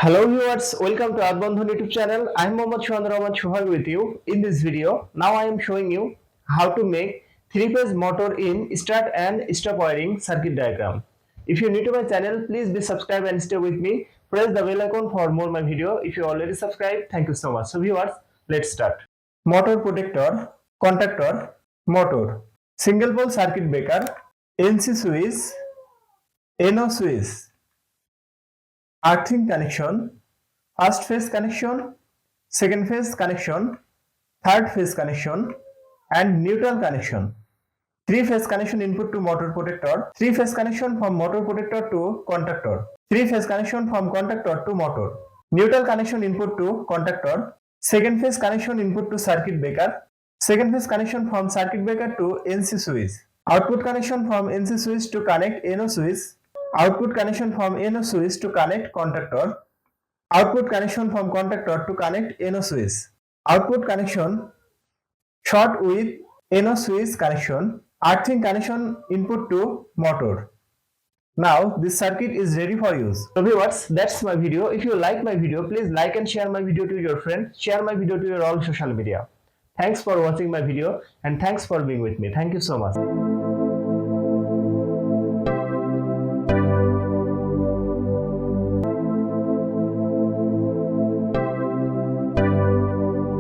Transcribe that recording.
Hello viewers, welcome to our Bondhon YouTube channel. I am Mohammad Shuhag with you. In this video, now I am showing you how to make 3-phase motor in start and stop wiring circuit diagram. If you are new to my channel, please be subscribed and stay with me. Press the bell icon for more my video. If you already subscribed, thank you so much. So viewers, let's start. Motor protector, contactor, motor, single pole circuit breaker, NC switch, NO switch, earthing connection, first phase connection, second phase connection, third phase connection and neutral connection. 3-phase connection input to motor protector, 3-phase connection from motor protector to contactor, 3-phase connection from contactor to motor, neutral connection input to contactor, second phase connection input to circuit breaker, second phase connection from circuit breaker to NC switch, output connection from NC switch to connect NO switch, output connection from NO switch to connect contactor, output connection from contactor to connect NO switch, output connection short with NO switch connection, earthing connection input to motor. Now this circuit is ready for use. So viewers, that's my video. If you like my video, please like and share my video to your friends. Share my video to your all social media. Thanks for watching my video and thanks for being with me. Thank you so much.